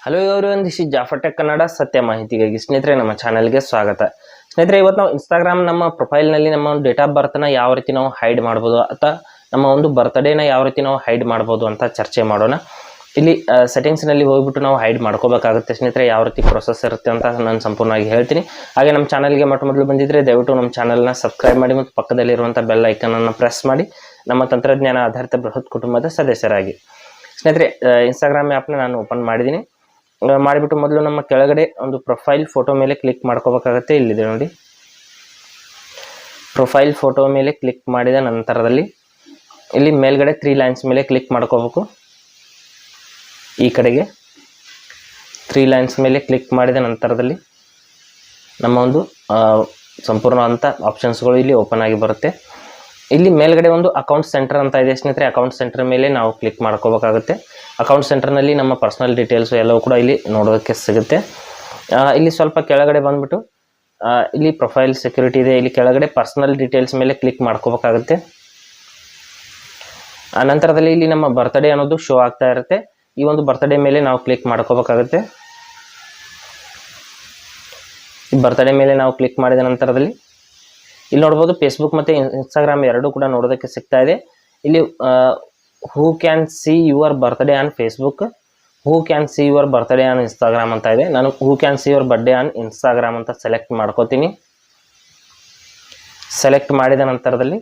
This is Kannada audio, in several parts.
Hello everyone, this is Jafar tech Kannada. ಸತ್ಯ ಮಾಹಿತಿಗಾಗಿ ಸ್ನೇಹಿತರೆ ನಮ್ಮ ಚಾನಲ್ಗೆ ಸ್ವಾಗತ. ಸ್ನೇಹಿತರೆ, ಇವತ್ತು ನಾವು ಇನ್ಸ್ಟಾಗ್ರಾಮ್ ನಮ್ಮ ಪ್ರೊಫೈಲ್ನಲ್ಲಿ ನಮ್ಮ ಒಂದು ಡೇಟ್ ಆಫ್ ಬರ್ತ್ನ ಯಾವ ರೀತಿ ನಾವು ಹೈಡ್ ಮಾಡ್ಬೋದು ಅಥವಾ ನಮ್ಮ ಒಂದು ಬರ್ತ್ಡೇನ ಯಾವ ರೀತಿ ನಾವು ಹೈಡ್ ಮಾಡ್ಬೋದು ಅಂತ ಚರ್ಚೆ ಮಾಡೋಣ. ಇಲ್ಲಿ ಸೆಟ್ಟಿಂಗ್ಸ್ನಲ್ಲಿ ಹೋಗ್ಬಿಟ್ಟು ನಾವು ಹೈಡ್ ಮಾಡ್ಕೋಬೇಕಾಗುತ್ತೆ ಸ್ನೇಹಿತರೆ. ಯಾವ ರೀತಿ ಪ್ರೊಸೆಸ್ ಇರುತ್ತೆ ಅಂತ ನಾನು ಸಂಪೂರ್ಣವಾಗಿ ಹೇಳ್ತೀನಿ. ಹಾಗೆ ನಮ್ಮ ಚಾನಲ್ಗೆ ಮೊದಲು ಬಂದಿದ್ದರೆ ದಯವಿಟ್ಟು ನಮ್ಮ ಚಾನಲ್ನ ಸಬ್ಸ್ಕ್ರೈಬ್ ಮಾಡಿ ಮತ್ತು ಪಕ್ಕದಲ್ಲಿರುವಂಥ ಬೆಲ್ ಐಕನನ್ನು ಪ್ರೆಸ್ ಮಾಡಿ ನಮ್ಮ ತಂತ್ರಜ್ಞಾನ ಆಧಾರಿತ ಬೃಹತ್ ಕುಟುಂಬದ ಸದಸ್ಯರಾಗಿ. ಸ್ನೇಹಿತರೆ, ಇನ್ಸ್ಟಾಗ್ರಾಮ್ ಆ್ಯಪ್ನ ನಾನು ಓಪನ್ ಮಾಡಿದ್ದೀನಿ. ಮಾಡಿಬಿಟ್ಟು ಮೊದಲು ನಮ್ಮ ಕೆಳಗಡೆ ಒಂದು ಪ್ರೊಫೈಲ್ ಫೋಟೋ ಮೇಲೆ ಕ್ಲಿಕ್ ಮಾಡ್ಕೋಬೇಕಾಗತ್ತೆ. ಇಲ್ಲಿದೆ ನೋಡಿ, ಪ್ರೊಫೈಲ್ ಫೋಟೋ ಮೇಲೆ ಕ್ಲಿಕ್ ಮಾಡಿದ ನಂತರದಲ್ಲಿ ಇಲ್ಲಿ ಮೇಲ್ಗಡೆ 3 ಲೈನ್ಸ್ ಮೇಲೆ ಕ್ಲಿಕ್ ಮಾಡ್ಕೋಬೇಕು. ಈ ಕಡೆಗೆ 3 ಲೈನ್ಸ್ ಮೇಲೆ ಕ್ಲಿಕ್ ಮಾಡಿದ ನಂತರದಲ್ಲಿ ನಮ್ಮ ಒಂದು ಸಂಪೂರ್ಣವಾದಂಥ ಆಪ್ಷನ್ಸ್ಗಳು ಇಲ್ಲಿ ಓಪನ್ ಆಗಿ ಬರುತ್ತೆ. ಇಲ್ಲಿ ಮೇಲ್ಗಡೆ ಒಂದು ಅಕೌಂಟ್ ಸೆಂಟರ್ ಅಂತ ಇದೆ ಸ್ನೇಹಿತರೆ. ಅಕೌಂಟ್ ಸೆಂಟರ್ ಮೇಲೆ ನಾವು ಕ್ಲಿಕ್ ಮಾಡ್ಕೋಬೇಕಾಗುತ್ತೆ. ಅಕೌಂಟ್ ಸೆಂಟರ್ನಲ್ಲಿ ನಮ್ಮ ಪರ್ಸನಲ್ ಡೀಟೇಲ್ಸು ಎಲ್ಲವೂ ಕೂಡ ಇಲ್ಲಿ ನೋಡೋದಕ್ಕೆ ಸಿಗುತ್ತೆ. ಇಲ್ಲಿ ಸ್ವಲ್ಪ ಕೆಳಗಡೆ ಬಂದುಬಿಟ್ಟು ಇಲ್ಲಿ ಪ್ರೊಫೈಲ್ ಸೆಕ್ಯೂರಿಟಿ ಇದೆ. ಇಲ್ಲಿ ಕೆಳಗಡೆ ಪರ್ಸನಲ್ ಡೀಟೇಲ್ಸ್ ಮೇಲೆ ಕ್ಲಿಕ್ ಮಾಡ್ಕೋಬೇಕಾಗುತ್ತೆ. ಆ ನಂತರದಲ್ಲಿ ಇಲ್ಲಿ ನಮ್ಮ ಬರ್ತ್ಡೇ ಅನ್ನೋದು ಶೋ ಆಗ್ತಾ ಇರುತ್ತೆ. ಈ ಒಂದು ಬರ್ತ್ಡೇ ಮೇಲೆ ನಾವು ಕ್ಲಿಕ್ ಮಾಡ್ಕೋಬೇಕಾಗುತ್ತೆ. ಈ ಬರ್ತ್ಡೇ ಮೇಲೆ ನಾವು ಕ್ಲಿಕ್ ಮಾಡಿದ ನಂತರದಲ್ಲಿ ಇಲ್ಲಿ ನೋಡ್ಬೋದು ಫೇಸ್ಬುಕ್ ಮತ್ತು ಇನ್ಸ್ಟಾಗ್ರಾಮ್ ಎರಡೂ ಕೂಡ ನೋಡೋದಕ್ಕೆ ಸಿಗ್ತಾ ಇದೆ. ಇಲ್ಲಿ who can see your birthday on Facebook, who can see your birthday on Instagram ಅಂತ ಇದೆ. ನಾನು who can see your birthday on Instagram ಅಂತ ಸೆಲೆಕ್ಟ್ ಮಾಡ್ಕೋತೀನಿ. ಸೆಲೆಕ್ಟ್ ಮಾಡಿದ ನಂತರದಲ್ಲಿ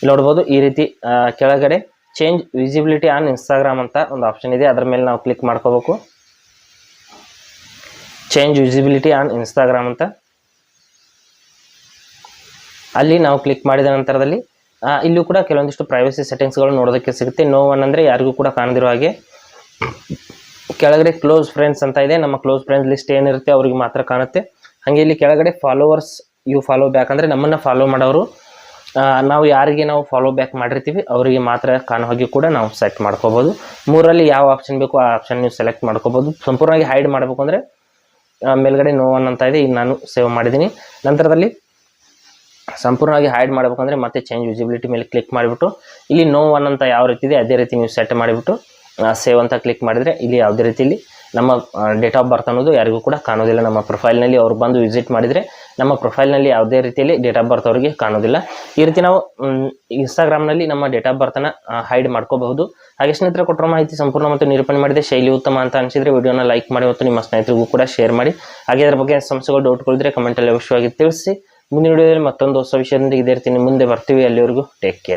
ನೋಡ್ಬೋದು ಈ ರೀತಿ ಕೆಳಗಡೆ ಚೇಂಜ್ ವಿಸಿಬಿಲಿಟಿ ಆನ್ ಇನ್ಸ್ಟಾಗ್ರಾಮ್ ಅಂತ ಒಂದು ಆಪ್ಷನ್ ಇದೆ. ಅದರ ಮೇಲೆ ನಾವು ಕ್ಲಿಕ್ ಮಾಡ್ಕೋಬೇಕು. ಚೇಂಜ್ ವಿಸಿಬಿಲಿಟಿ ಆನ್ ಇನ್ಸ್ಟಾಗ್ರಾಮ್ ಅಂತ ಅಲ್ಲಿ ನಾವು ಕ್ಲಿಕ್ ಮಾಡಿದ ನಂತರದಲ್ಲಿ ಇಲ್ಲೂ ಕೂಡ ಕೆಲವೊಂದಿಷ್ಟು ಪ್ರೈವಸಿ ಸೆಟ್ಟಿಂಗ್ಸ್ಗಳು ನೋಡೋದಕ್ಕೆ ಸಿಗುತ್ತೆ. ನೋ ಒನ್ ಅಂದರೆ ಯಾರಿಗೂ ಕೂಡ ಕಾಣದಿರೋ ಹಾಗೆ. ಕೆಳಗಡೆ ಕ್ಲೋಸ್ ಫ್ರೆಂಡ್ಸ್ ಅಂತ ಇದೆ. ನಮ್ಮ ಕ್ಲೋಸ್ ಫ್ರೆಂಡ್ಸ್ ಲಿಸ್ಟ್ ಏನಿರುತ್ತೆ ಅವ್ರಿಗೆ ಮಾತ್ರ ಕಾಣುತ್ತೆ. ಹಾಗೆ ಇಲ್ಲಿ ಕೆಳಗಡೆ ಫಾಲೋವರ್ಸ್ ಯು ಫಾಲೋ ಬ್ಯಾಕ್ ಅಂದರೆ ನಮ್ಮನ್ನು ಫಾಲೋ ಮಾಡೋರು, ನಾವು ಯಾರಿಗೆ ನಾವು ಫಾಲೋ ಬ್ಯಾಕ್ ಮಾಡಿರ್ತೀವಿ ಅವರಿಗೆ ಮಾತ್ರ ಕಾಣೋ ಹಾಗೆ ಕೂಡ ನಾವು ಸೆಟ್ ಮಾಡ್ಕೋಬೋದು. 3ರಲ್ಲಿ ಯಾವ ಆಪ್ಷನ್ ಬೇಕು ಆ ಆಪ್ಷನ್ ನೀವು ಸೆಲೆಕ್ಟ್ ಮಾಡ್ಕೋಬೋದು. ಸಂಪೂರ್ಣವಾಗಿ ಹೈಡ್ ಮಾಡಬೇಕು ಅಂದರೆ ಮೇಲ್ಗಡೆ ನೋ ಒನ್ ಅಂತ ಇದೆ, ಈಗ ನಾನು ಸೇವ್ ಮಾಡಿದ್ದೀನಿ. ನಂತರದಲ್ಲಿ ಸಂಪೂರ್ಣವಾಗಿ ಹೈಡ್ ಮಾಡಬೇಕಂದ್ರೆ ಮತ್ತೆ ಚೇಂಜ್ ವಿಸಿಬಿಲಿಟಿ ಮೇಲೆ ಕ್ಲಿಕ್ ಮಾಡಿಬಿಟ್ಟು ಇಲ್ಲಿ ನೋ ಒನ್ ಅಂತ ಯಾವ ರೀತಿ ಇದೆ ಅದೇ ರೀತಿ ನೀವು ಸೆಟ್ ಮಾಡಿಬಿಟ್ಟು ಸೇವ್ ಅಂತ ಕ್ಲಿಕ್ ಮಾಡಿದರೆ ಇಲ್ಲಿ ಯಾವುದೇ ರೀತಿಯಲ್ಲಿ ನಮ್ಮ ಡೇಟ್ ಆಫ್ ಬರ್ತ್ ಅನ್ನೋದು ಯಾರಿಗೂ ಕೂಡ ಕಾಣೋದಿಲ್ಲ. ನಮ್ಮ ಪ್ರೊಫೈಲ್ನಲ್ಲಿ ಅವ್ರು ಬಂದು ವಿಸಿಟ್ ಮಾಡಿದರೆ ನಮ್ಮ ಪ್ರೊಫೈಲ್ನಲ್ಲಿ ಯಾವುದೇ ರೀತಿಯಲ್ಲಿ ಡೇಟ್ ಆಫ್ ಬರ್ತ್ ಅವರಿಗೆ ಕಾಣೋದಿಲ್ಲ. ಈ ರೀತಿ ನಾವು ಇನ್ಸ್ಟಾಗ್ರಾಮ್ನಲ್ಲಿ ನಮ್ಮ ಡೇಟ್ ಆಫ್ ಬರ್ತನ್ನು ಹೈಡ್ ಮಾಡ್ಕೋಬಹುದು. ಹಾಗೆ ಸ್ನೇಹಿತರೆ, ಕೊಟ್ಟರೋ ಮಾಹಿತಿ ಸಂಪೂರ್ಣ ಮತ್ತು ನಿರೂಪಣೆ ಮಾಡಿದೆ, ಶೈಲಿ ಉತ್ತಮ ಅಂತ ಅನಿಸಿದರೆ ವಿಡಿಯೋನ ಲೈಕ್ ಮಾಡಿ ಮತ್ತು ನಿಮ್ಮ ಸ್ನೇಹಿತರಿಗೂ ಕೂಡ ಶೇರ್ ಮಾಡಿ. ಹಾಗೆ ಅದರ ಬಗ್ಗೆ ಸಮಸ್ಯೆಗಳು ಡೌಟ್ಗಳಿದ್ರೆ ಕಮೆಂಟಲ್ಲಿ ಅವಶ್ಯವಾಗಿ ತಿಳಿಸಿ. ಮುಂದಿನ ವಿಡಿಯೋದಲ್ಲಿ ಮತ್ತೊಂದು ಹೊಸ ವಿಷಯದೊಂದಿಗೆ ಇದೇ ರೀತಿ ಮುಂದೆ ಬರ್ತೀವಿ. ಅಲ್ಲಿವರೆಗೂ ಟೇಕ್ ಕೇರ್.